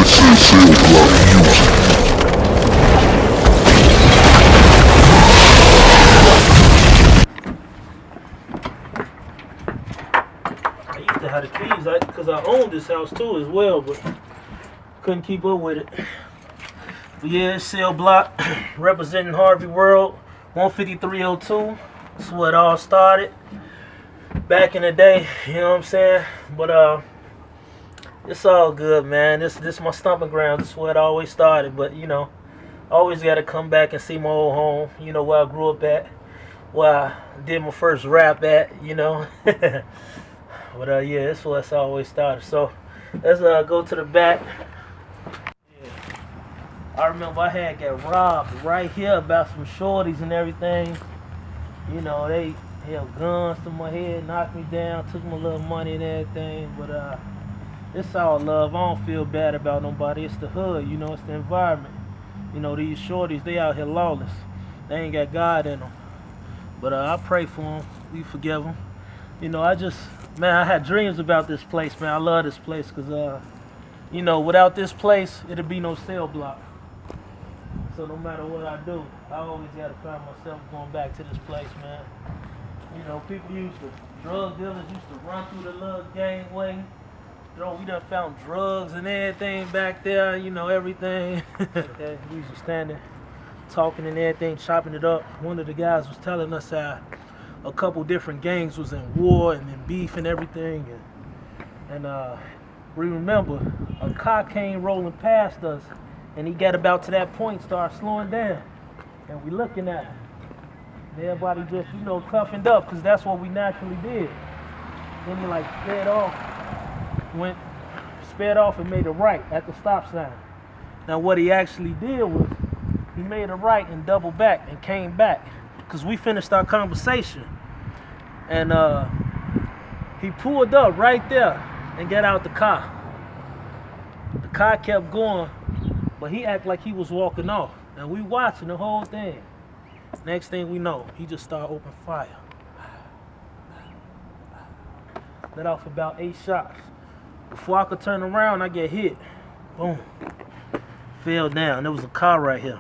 I used to have the keys because I owned this house too as well, but couldn't keep up with it. But yeah, it's Cell Blok representing Harvey World 15302. That's where it all started back in the day, you know what I'm saying? But it's all good, man. This my stomping ground. This is where it always started. But you know, always got to come back and see my old home. You know, where I grew up at, where I did my first rap at. You know. But yeah, that's where it's always started. So let's go to the back. Yeah. I remember I had got robbed right here about some shorties and everything. You know, they held guns to my head, knocked me down, took my little money and everything. But it's all love. I don't feel bad about nobody. It's the hood, you know, it's the environment. You know, these shorties, they out here lawless. They ain't got God in them. But I pray for them. We forgive them. You know, man, I had dreams about this place, man. I love this place because, you know, without this place, it'd be no Cell Blok. So no matter what I do, I always got to find myself going back to this place, man. You know, drug dealers used to run through the little gangway. We done found drugs and everything back there, you know, everything. We used to stand there talking and everything, chopping it up. One of the guys was telling us how a couple different gangs was in war and in beef and everything. And we remember a car came rolling past us and he got about to that point, started slowing down. And we looking at him. And everybody just, you know, toughened up because that's what we naturally did. Then he like sped off and made a right at the stop sign. Now what he actually did was he made a right and doubled back and came back because we finished our conversation. And he pulled up right there and got out the car. The car kept going, but he acted like he was walking off. And we watching the whole thing. Next thing we know, he just started opening fire. Let off about 8 shots. Before I could turn around, I get hit. Boom. Fell down. There was a car right here.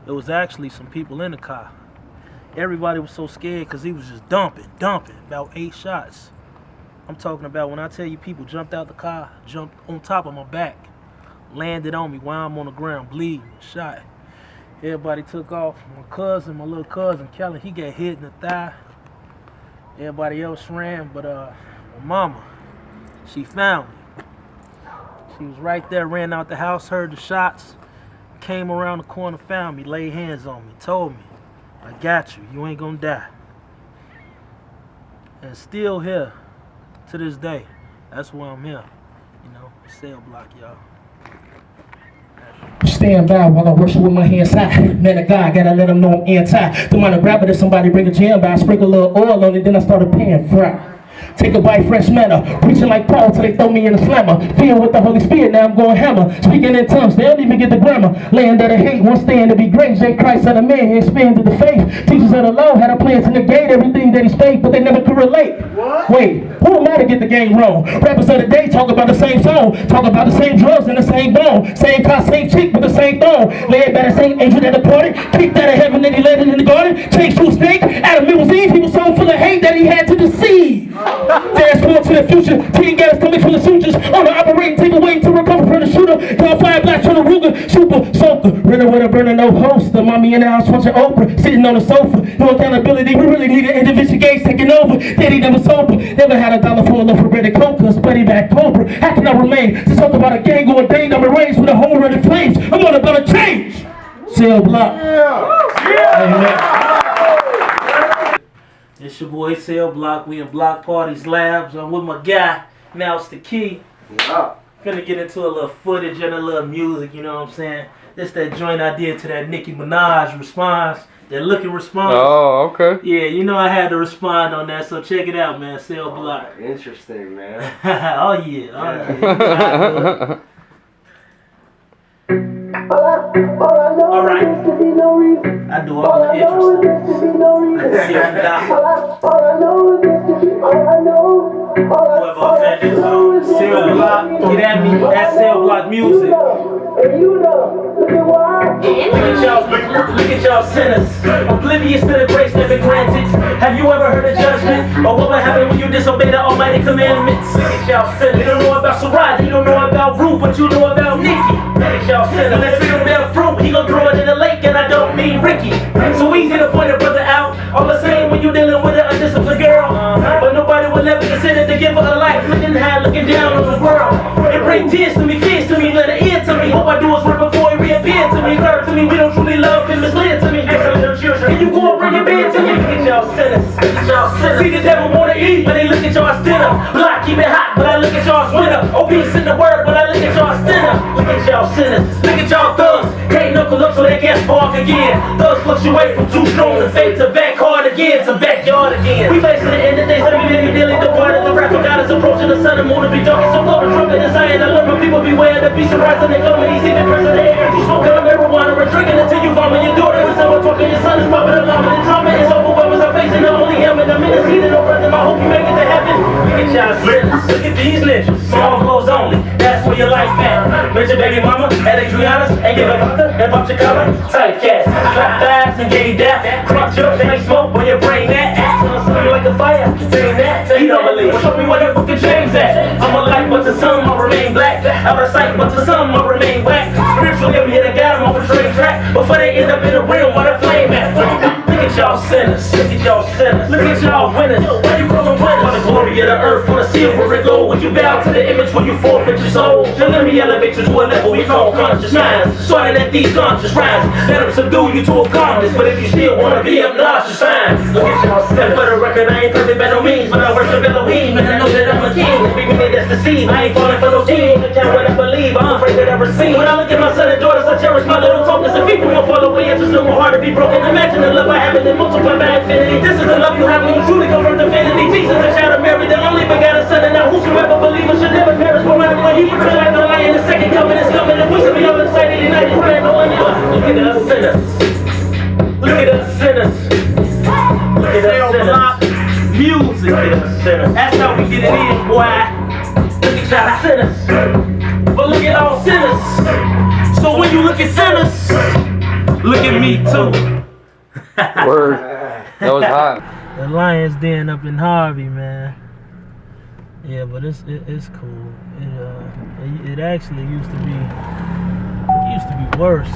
There was actually some people in the car. Everybody was so scared because he was just dumping. About 8 shots. I'm talking about when I tell you people jumped out the car, jumped on top of my back, landed on me while I'm on the ground, bleeding, shot. Everybody took off. My little cousin, Kelly, he got hit in the thigh. Everybody else ran, but my mama, she found me. She was right there, ran out the house, heard the shots, came around the corner, found me, laid hands on me, told me, I got you, you ain't gonna die. And still here to this day. That's why I'm here. You know, Cell Blok, y'all. Stand by while I worship with my hands high. Man of God, gotta let them know I'm anti. The mind of gravity, somebody bring a jam by, sprinkle a little oil on it, then I started pan fry. Take a bite, fresh manna. Preaching like Paul till they throw me in the slammer. Filled with the Holy Spirit, now I'm going hammer. Speaking in tongues, they don't even get the grammar. Land of the hate, one stand to be great. J. Christ, son of man, he expanded the faith. Teachers of the law had a plan to negate everything that he spake, but they never could relate. What? Wait, who am I to get the game wrong? Rappers of the day talk about the same song. Talk about the same drugs and the same bone. Same car, same chick with the same thong. Led by the same angel that departed. Kicked out of heaven, then he landed in the garden. Changed to a snake. Adam, it was Eve. He was so full of hate that he had to deceive. Fast forward to the future, 10 guys coming from the sutures. On the operating table waiting to recover from the shooter. Y'all fire blast from the Ruger, super soaker. Renner with a burner, no holster. Mommy in the house watching Oprah, sitting on the sofa. No accountability, we really need an individual gaze taking over. Daddy never sober, never had a dollar for a loaf of bread and coke, cause buddy back Cobra. How can I remain to talk about a gang going dang? I'm arranged with a whole running flames. I'm on about a change. Cell Blok. Amen. It's your boy Cell Blok. We in Block Parties Labs. I'm with my guy, Mouse the Key. Yeah. Finna get into a little footage and a little music, you know what I'm saying? This that joint I did to that Nicki Minaj response, that looking response. Oh, okay. Yeah, you know I had to respond on that, so check it out, man. Cell Blok. Interesting, man. Oh yeah, oh yeah. Alright. I do all the interesting. Whoever offended, Cell Blok, get at me. That's Cell Blok music. Look at y'all sinners, oblivious to the grace that been granted. Have you ever heard of judgment, or what will happen when you disobey the almighty commandments? Look at y'all sinners. You don't know about Sarai, you don't know about Ruth, but you know about Nikki. Look at y'all sinners. Let's read about fruit, he gon' throw it in the lake, and I don't mean Ricky. So easy to point a brother out, all the same when you dealing with an undisciplined girl. But nobody will ever consider to give her a life, looking high, looking down on the world. It brings tears to me, fears to me, let it ear to me. All I do is work before he reappear to me. Third to me, we don't truly love him, mislead to me. Excellent little children, can you go and bring your bed to me? Look at y'all sinners, look at y'all sinners. See the devil wanna eat, but they look at y'all's dinner. Block, keep it hot, but I look at y'all's winner. Obese in the word, but I look at y'all's dinner. Look at y'all sinners, look at y'all thugs. Can't knuckle up so they can't spark again. Thugs fluctuate from too strong to fake to back hard again to backyard again. We facing the end of days, every minute daily departed. The wrath of God is approaching, the sun and moon to be dark. So blow the trumpet and saying, I love my people beware. The beast arise and they come and he's even pressing the air. You smoking up marijuana or drinking until you vomit. Your daughter is someone talking, your son is popping alarm. And the drama is over, what was I facing? Not only him and I'm in the seat of no brother. I hope you make it to heaven. Look at y'all sinners, look at these ninjas. Small clothes only, that's where your life at. Mention baby mama at Adriana's and give a vodka and pop your collar. Typecast, drop fast and gay that. Crunch up, make smoke when your brain that. Something like a fire, saying that. He don't believe. Show me where that fucking James at. I'm a light, but to some I remain black. Out of sight, but to some I remain whack. Spiritually, I'm here to guide them off a straight track. Before they end up in the realm where the flame at. Look at y'all sinners, look at y'all sinners. Look at y'all winners. Why you calling winners? For the glory of the earth, for the silver and gold. Would you bow to the image when you forfeit your soul? Then let me elevate you to a level we call conscious minds. Starting at these conscious rhymes. Let them subdue you to a calmness. But if you still wanna be obnoxious, fine. Look at y'all sinners. For the record, I ain't perfect by no means, but I worship Elohim, and I know that I'm a king. Baby, that's deceived. I ain't falling for no team. Look at what I believe. I'm afraid that I receive. When I look at my son and daughters, I cherish my little tokens. If people won't fall away, it's just no more hard to be broken. Imagine the love I have and then multiply by infinity. This is the love you have when you truly come from divinity. Jesus, a child of Mary, the only begotten son, and now whosoever believes should never perish. But when he returns like the lion, the second coming is coming, and we should be all excited, united, praying, no one else. Look at us sinners. Look at us sinners. Look at us sinners. Music, look at us sinners. That's how we get it in, boy. Look at y'all sinners. But look at all sinners. So when you look at sinners, look at me too. Word. That was hot. The Lion's Den up in Harvey, man. Yeah, but it's cool. It actually used to be worse.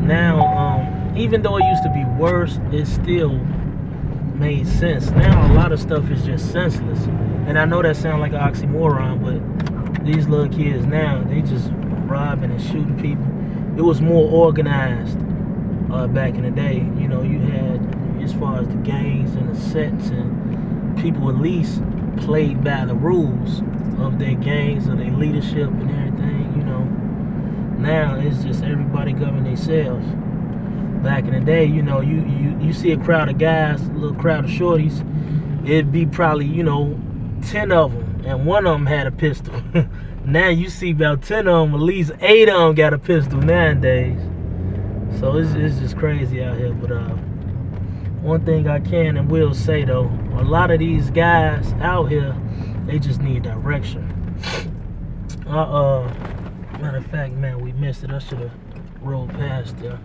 Now, even though it used to be worse, it still made sense. Now a lot of stuff is just senseless. And I know that sounds like an oxymoron, but these little kids now, they just robbing and shooting people. It was more organized back in the day. You know, you had, as far as the gangs and the sets, and people at least played by the rules of their gangs and their leadership and everything, you know. Now it's just everybody govern themselves. Back in the day, you know, you see a crowd of guys, a little crowd of shorties, it'd be probably, you know, 10 of them, and one of them had a pistol. Now you see about 10 of them, at least 8 of them got a pistol nowadays. So it's just crazy out here. But one thing I can and will say though, a lot of these guys out here, they just need direction. Matter of fact, man, we missed it. I should have rolled past there.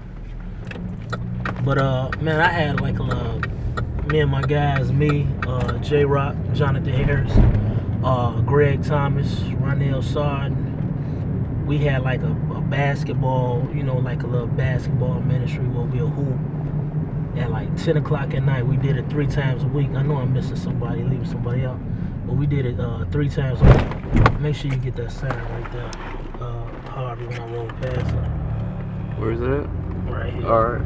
But man, I had like me and my guys, J-Rock, Jonathan Harris, Greg Thomas, Ronell Sarden. We had like a basketball, you know, like a little basketball ministry where we'll hoop at like 10 o'clock at night. We did it 3 times a week. I know I'm missing somebody, leaving somebody out, but we did it 3 times a week. Make sure you get that sign right there, Harvey, when I roll past it. Where is it? Right here. All right.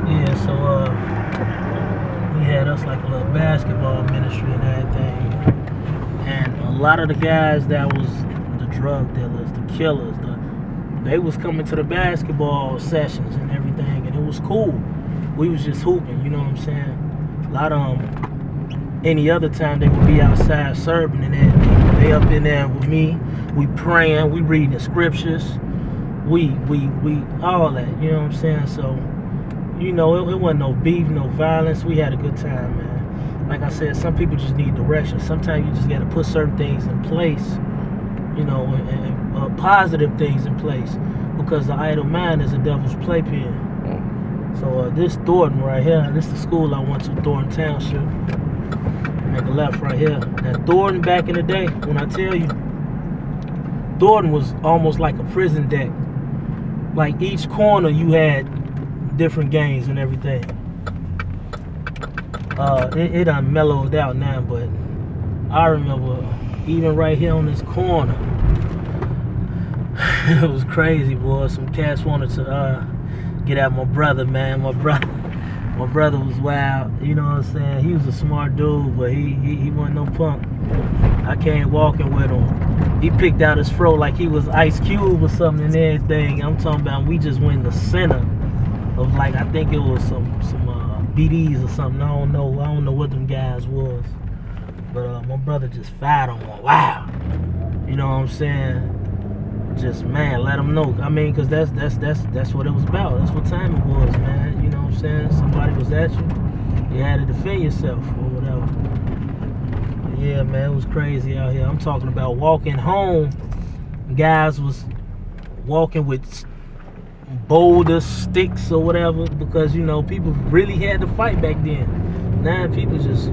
Yeah, so we had us like a little basketball ministry and everything, and a lot of the guys that was the drug dealers, the killers, they was coming to the basketball sessions and everything, and it was cool. We was just hooping, you know what I'm saying? A lot of them, any other time they would be outside serving and everything. They up in there with me, we praying, we reading the scriptures, all that, you know what I'm saying? So, you know, it wasn't no beef, no violence. We had a good time, man. Like I said, some people just need direction. Sometimes you just got to put certain things in place, you know, and positive things in place, because the idle mind is a devil's playpen. So this Thornton right here, this is the school I went to, Thornton Township. Make a left right here. Now Thornton back in the day, when I tell you, Thornton was almost like a prison deck. Like each corner you had different gangs and everything. It done mellowed out now, but I remember even right here on this corner, it was crazy, boy. Some cats wanted to get at my brother, man. My brother was wild, you know what I'm saying? He was a smart dude, but he wasn't no punk. I came walking with him. He picked out his fro like he was Ice Cube or something and everything. I'm talking about, we just went in the center of, like, I think it was some BDs or something. I don't know what them guys was. But my brother just fired on one. Wow. You know what I'm saying? Just, man, let them know. I mean, because that's what it was about. That's what time it was, man. You know what I'm saying? Somebody was at you. You had to defend yourself or whatever. But yeah, man, it was crazy out here. I'm talking about walking home. Guys was walking with boulders, sticks or whatever, because, you know, people really had to fight back then. Now people just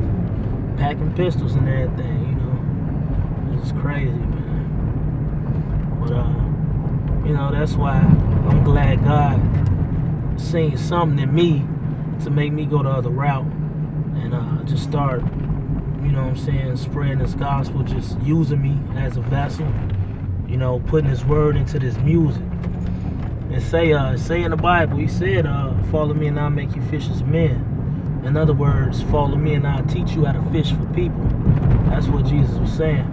packing pistols and everything, you know. It was crazy, man. But, you know, that's why I'm glad God seen something in me to make me go the other route and just start, you know what I'm saying, spreading this gospel, just using me as a vessel, you know, putting his word into this music. And say in the Bible, he said, follow me and I'll make you fishers of men. In other words, follow me and I'll teach you how to fish for people. That's what Jesus was saying.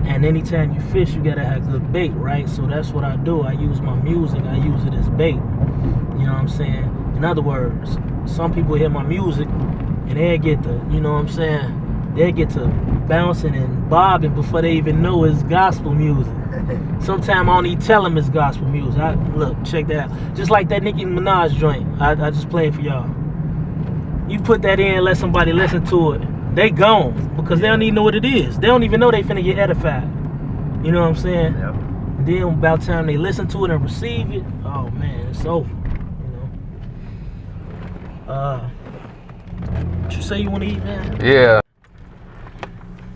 And anytime you fish, you gotta have good bait, right? So that's what I do. I use my music, I use it as bait. You know what I'm saying? In other words, some people hear my music and they get to, you know what I'm saying, they get to bouncing and bobbing before they even know it's gospel music. Sometimes I don't even tell them it's gospel music. Look, check that out. Just like that Nicki Minaj joint I just played for y'all. You put that in, let somebody listen to it, they gone, because they don't even know what it is. They don't even know they finna get edified. You know what I'm saying? Yep. And then about time they listen to it and receive it, oh man, it's over. You know. What you say you want to eat, man? Yeah.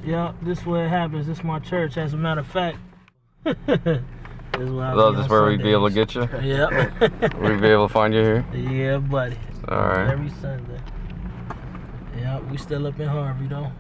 Yeah, this is where it happens. This is my church, as a matter of fact. This is where we'd be able to get you? Yeah. We'd be able to find you here? Yeah, buddy. Alright. Every Sunday. Yeah, we still up in Harvey, though.